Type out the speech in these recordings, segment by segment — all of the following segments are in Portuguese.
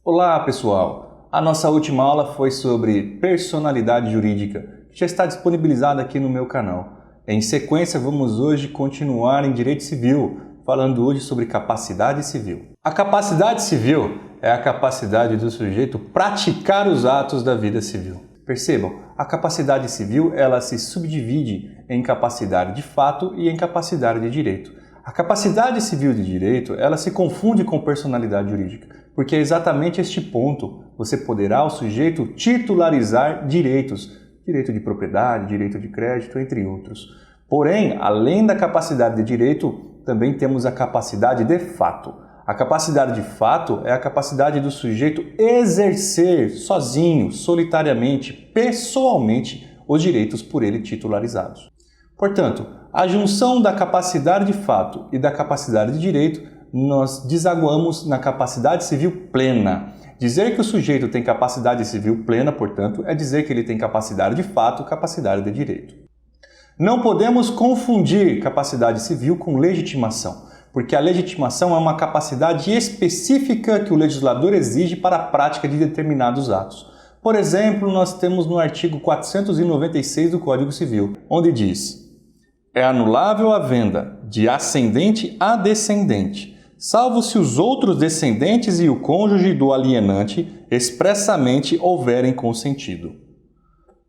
Olá pessoal, a nossa última aula foi sobre personalidade jurídica, que já está disponibilizada aqui no meu canal. Em sequência, vamos hoje continuar em direito civil, falando hoje sobre capacidade civil. A capacidade civil é a capacidade do sujeito praticar os atos da vida civil. Percebam, a capacidade civil ela se subdivide em capacidade de fato e em capacidade de direito. A capacidade civil de direito ela se confunde com personalidade jurídica, porque é exatamente este ponto. Você poderá, o sujeito, titularizar direitos, direito de propriedade, direito de crédito, entre outros. Porém, além da capacidade de direito, também temos a capacidade de fato. A capacidade de fato é a capacidade do sujeito exercer sozinho, solitariamente, pessoalmente, os direitos por ele titularizados. Portanto, a junção da capacidade de fato e da capacidade de direito, nós desaguamos na capacidade civil plena. Dizer que o sujeito tem capacidade civil plena, portanto, é dizer que ele tem capacidade de fato e capacidade de direito. Não podemos confundir capacidade civil com legitimação, porque a legitimação é uma capacidade específica que o legislador exige para a prática de determinados atos. Por exemplo, nós temos no artigo 496 do Código Civil, onde diz: é anulável a venda de ascendente a descendente, salvo se os outros descendentes e o cônjuge do alienante expressamente houverem consentido.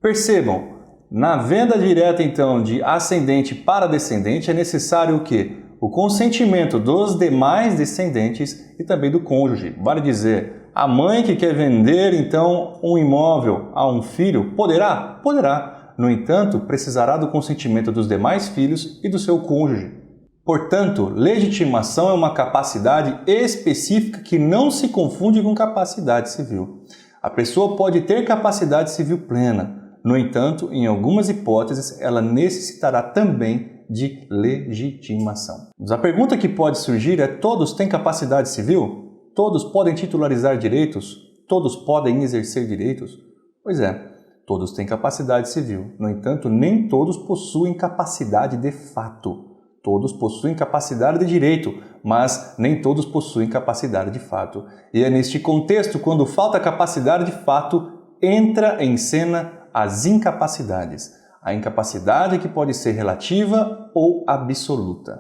Percebam, na venda direta então de ascendente para descendente é necessário o quê? O consentimento dos demais descendentes e também do cônjuge. Vale dizer, a mãe que quer vender então um imóvel a um filho, poderá? Poderá. No entanto, precisará do consentimento dos demais filhos e do seu cônjuge. Portanto, legitimação é uma capacidade específica que não se confunde com capacidade civil. A pessoa pode ter capacidade civil plena. No entanto, em algumas hipóteses, ela necessitará também de legitimação. Mas a pergunta que pode surgir é: todos têm capacidade civil? Todos podem titularizar direitos? Todos podem exercer direitos? Pois é, todos têm capacidade civil. No entanto, nem todos possuem capacidade de fato. Todos possuem capacidade de direito, mas nem todos possuem capacidade de fato. E é neste contexto, quando falta capacidade de fato, entra em cena as incapacidades. A incapacidade que pode ser relativa ou absoluta.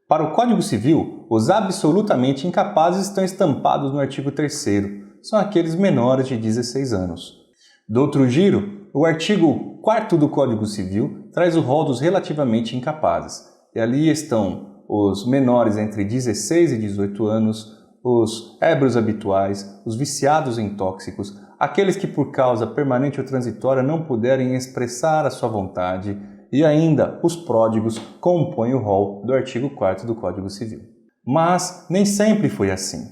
Para o Código Civil, os absolutamente incapazes estão estampados no artigo 3º. São aqueles menores de 16 anos. Do outro giro, o artigo 4º do Código Civil traz o rol dos relativamente incapazes. E ali estão os menores entre 16 e 18 anos, os ébrios habituais, os viciados em tóxicos, aqueles que por causa permanente ou transitória não puderem expressar a sua vontade e ainda os pródigos compõem o rol do artigo 4º do Código Civil. Mas nem sempre foi assim.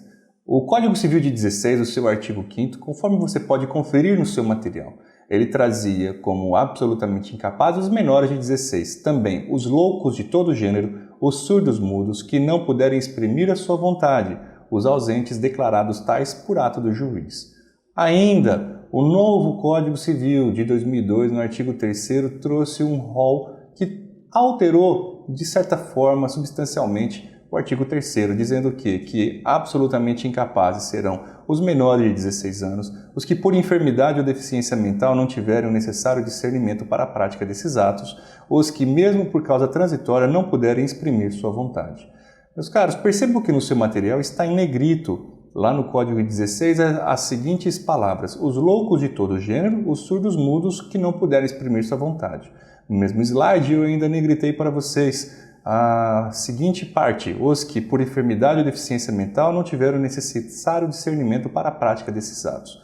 O Código Civil de 16, o seu artigo 5º, conforme você pode conferir no seu material, ele trazia como absolutamente incapazes os menores de 16, também os loucos de todo gênero, os surdos mudos que não puderem exprimir a sua vontade, os ausentes declarados tais por ato do juiz. Ainda, o novo Código Civil de 2002, no artigo 3º, trouxe um rol que alterou, de certa forma, substancialmente, o artigo 3º, dizendo que absolutamente incapazes serão os menores de 16 anos, os que por enfermidade ou deficiência mental não tiverem o necessário discernimento para a prática desses atos, os que mesmo por causa transitória não puderem exprimir sua vontade. Meus caros, percebam que no seu material está em negrito, lá no Código 16, as seguintes palavras: os loucos de todo gênero, os surdos mudos que não puderem exprimir sua vontade. No mesmo slide eu ainda negritei para vocês a seguinte parte: os que por enfermidade ou deficiência mental não tiveram o necessário discernimento para a prática desses atos.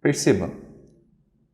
Percebam,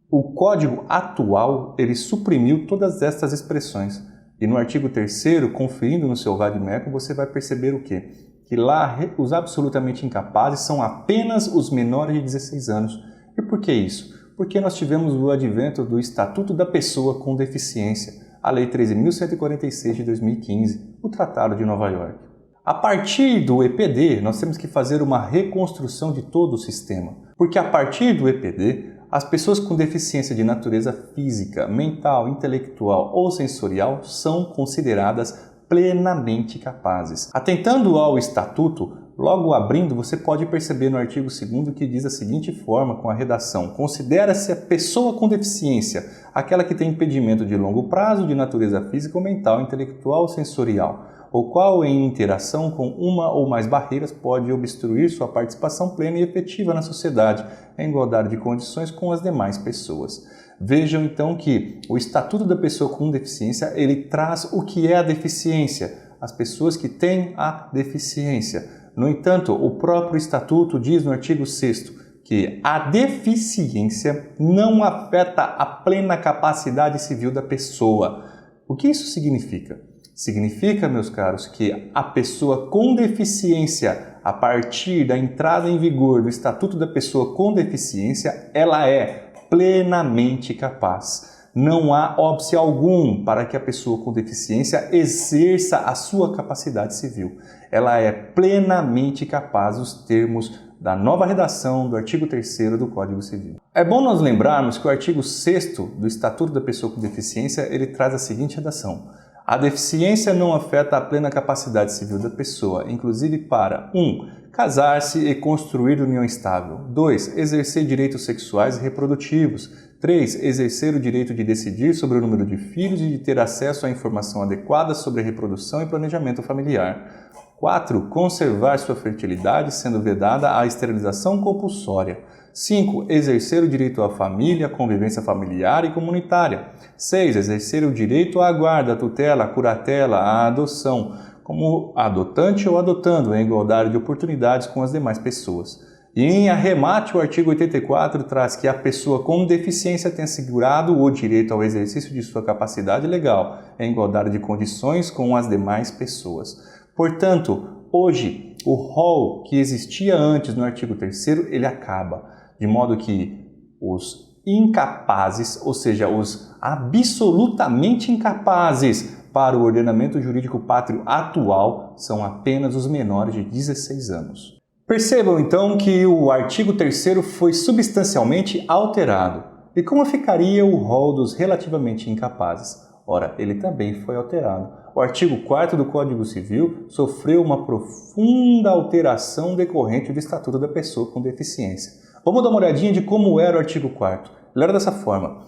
o Código atual ele suprimiu todas estas expressões. E no artigo 3º, conferindo no seu vade-mecum, você vai perceber o quê? Que lá os absolutamente incapazes são apenas os menores de 16 anos. E por que isso? Porque nós tivemos o advento do Estatuto da Pessoa com Deficiência, a Lei 13.146 de 2015, o Tratado de Nova York. A partir do EPD, nós temos que fazer uma reconstrução de todo o sistema, porque a partir do EPD, as pessoas com deficiência de natureza física, mental, intelectual ou sensorial são consideradas plenamente capazes. Atentando ao Estatuto, logo abrindo, você pode perceber no artigo 2º que diz da seguinte forma com a redação: considera-se a pessoa com deficiência aquela que tem impedimento de longo prazo de natureza física ou mental, intelectual ou sensorial, o qual em interação com uma ou mais barreiras pode obstruir sua participação plena e efetiva na sociedade, em igualdade de condições com as demais pessoas. Vejam então que o Estatuto da Pessoa com Deficiência, ele traz o que é a deficiência, as pessoas que têm a deficiência. No entanto, o próprio Estatuto diz no artigo 6º que a deficiência não afeta a plena capacidade civil da pessoa. O que isso significa? Significa, meus caros, que a pessoa com deficiência, a partir da entrada em vigor do Estatuto da Pessoa com Deficiência, ela é plenamente capaz. Não há óbice algum para que a pessoa com deficiência exerça a sua capacidade civil. Ela é plenamente capaz nos termos da nova redação do artigo 3º do Código Civil. É bom nós lembrarmos que o artigo 6º do Estatuto da Pessoa com Deficiência, ele traz a seguinte redação: a deficiência não afeta a plena capacidade civil da pessoa, inclusive para 1. Casar-se e construir união estável. 2. Exercer direitos sexuais e reprodutivos. 3. Exercer o direito de decidir sobre o número de filhos e de ter acesso à informação adequada sobre reprodução e planejamento familiar. 4. Conservar sua fertilidade, sendo vedada a esterilização compulsória. 5. Exercer o direito à família, à convivência familiar e comunitária. 6. Exercer o direito à guarda, à tutela, à curatela, à adoção, como adotante ou adotando, em igualdade de oportunidades com as demais pessoas. E em arremate, o artigo 84 traz que a pessoa com deficiência tem assegurado o direito ao exercício de sua capacidade legal, em igualdade de condições com as demais pessoas. Portanto, hoje, o rol que existia antes no artigo 3º, ele acaba, de modo que os incapazes, ou seja, os absolutamente incapazes para o ordenamento jurídico pátrio atual, são apenas os menores de 16 anos. Percebam então que o artigo 3º foi substancialmente alterado. E como ficaria o rol dos relativamente incapazes? Ora, ele também foi alterado. O artigo 4º do Código Civil sofreu uma profunda alteração decorrente do Estatuto da Pessoa com Deficiência. Vamos dar uma olhadinha de como era o artigo 4º. Ele era dessa forma: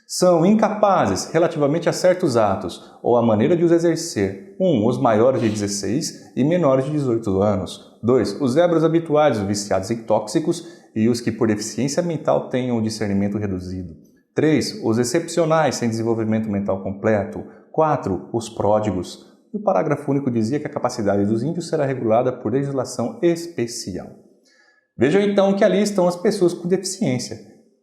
são incapazes relativamente a certos atos ou a maneira de os exercer: 1. Os maiores de 16 e menores de 18 anos. 2. Os ébrios habituais, os viciados em tóxicos e os que por deficiência mental tenham o discernimento reduzido. 3. Os excepcionais sem desenvolvimento mental completo. 4. Os pródigos. E o parágrafo único dizia que a capacidade dos índios será regulada por legislação especial. Vejam então que ali estão as pessoas com deficiência.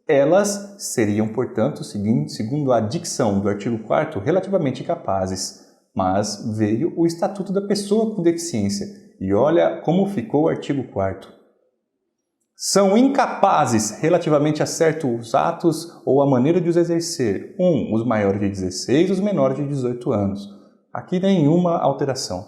Elas seriam, portanto, segundo a dicção do artigo 4º, relativamente capazes. Mas veio o Estatuto da Pessoa com Deficiência. E olha como ficou o artigo 4º. São incapazes relativamente a certos atos ou a maneira de os exercer: 1. Os maiores de 16 e os menores de 18 anos. Aqui nenhuma alteração.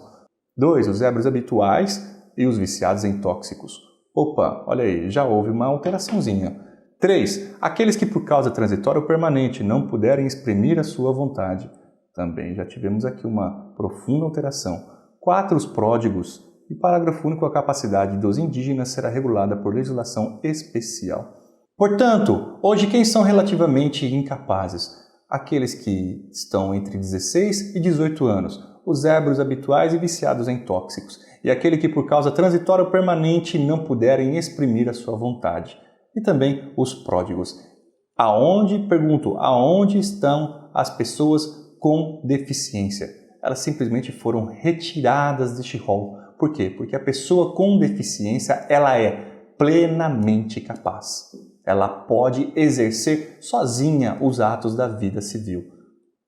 2. Os ébrios habituais e os viciados em tóxicos. Opa, olha aí, já houve uma alteraçãozinha. 3. Aqueles que por causa transitória ou permanente não puderem exprimir a sua vontade. Também já tivemos aqui uma profunda alteração. 4. Os pródigos. E parágrafo único: a capacidade dos indígenas será regulada por legislação especial. Portanto, hoje quem são relativamente incapazes? Aqueles que estão entre 16 e 18 anos, os ébrios habituais e viciados em tóxicos, e aquele que por causa transitória ou permanente não puderem exprimir a sua vontade. E também os pródigos. Aonde estão as pessoas com deficiência? Elas simplesmente foram retiradas deste rol. Por quê? Porque a pessoa com deficiência, ela é plenamente capaz. Ela pode exercer sozinha os atos da vida civil.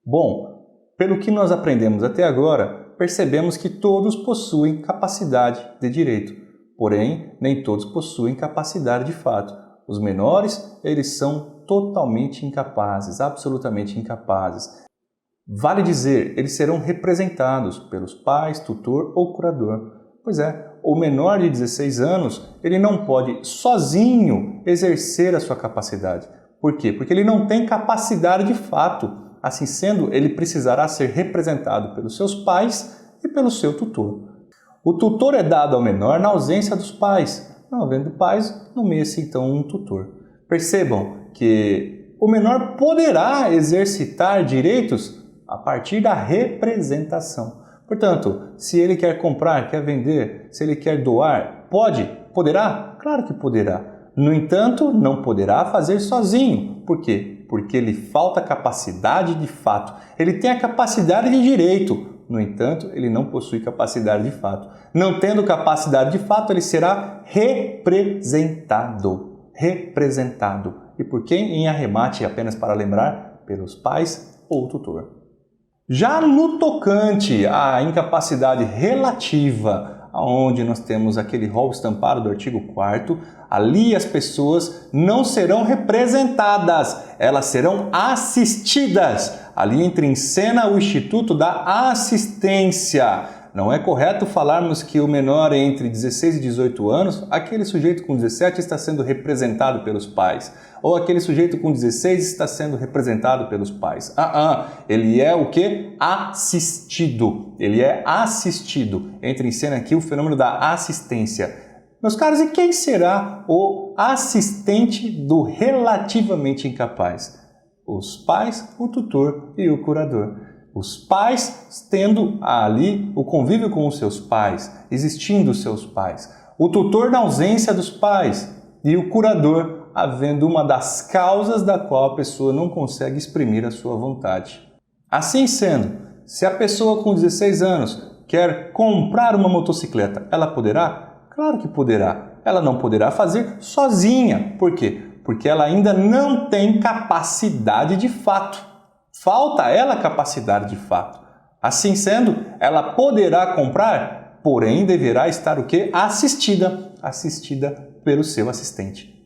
Bom, pelo que nós aprendemos até agora, percebemos que todos possuem capacidade de direito. Porém, nem todos possuem capacidade de fato. Os menores, eles são totalmente incapazes, absolutamente incapazes. Vale dizer, eles serão representados pelos pais, tutor ou curador. Pois é, o menor de 16 anos, ele não pode sozinho exercer a sua capacidade. Por quê? Porque ele não tem capacidade de fato. Assim sendo, ele precisará ser representado pelos seus pais e pelo seu tutor. O tutor é dado ao menor na ausência dos pais. Não havendo pais, nomeia-se então um tutor. Percebam que o menor poderá exercitar direitos a partir da representação. Portanto, se ele quer comprar, quer vender, se ele quer doar, poderá? Claro que poderá. No entanto, não poderá fazer sozinho. Por quê? Porque lhe falta capacidade de fato. Ele tem a capacidade de direito. No entanto, ele não possui capacidade de fato. Não tendo capacidade de fato, ele será representado. Representado. E por quem? Em arremate, apenas para lembrar, pelos pais ou tutor. Já no tocante à incapacidade relativa, onde nós temos aquele rol estampado do artigo 4º, ali as pessoas não serão representadas, elas serão assistidas. Ali entra em cena o Instituto da Assistência. Não é correto falarmos que o menor entre 16 e 18 anos, aquele sujeito com 17 está sendo representado pelos pais, ou aquele sujeito com 16 está sendo representado pelos pais. Ele é o quê? Assistido. Ele é assistido. Entra em cena aqui o fenômeno da assistência. Meus caros, e quem será o assistente do relativamente incapaz? Os pais, o tutor e o curador. Os pais tendo ali o convívio com os seus pais, existindo os seus pais. O tutor na ausência dos pais e o curador havendo uma das causas da qual a pessoa não consegue exprimir a sua vontade. Assim sendo, se a pessoa com 16 anos quer comprar uma motocicleta, ela poderá? Claro que poderá. Ela não poderá fazer sozinha. Por quê? Porque ela ainda não tem capacidade de fato. Falta a ela capacidade de fato. Assim sendo, ela poderá comprar, porém deverá estar o quê? Assistida pelo seu assistente.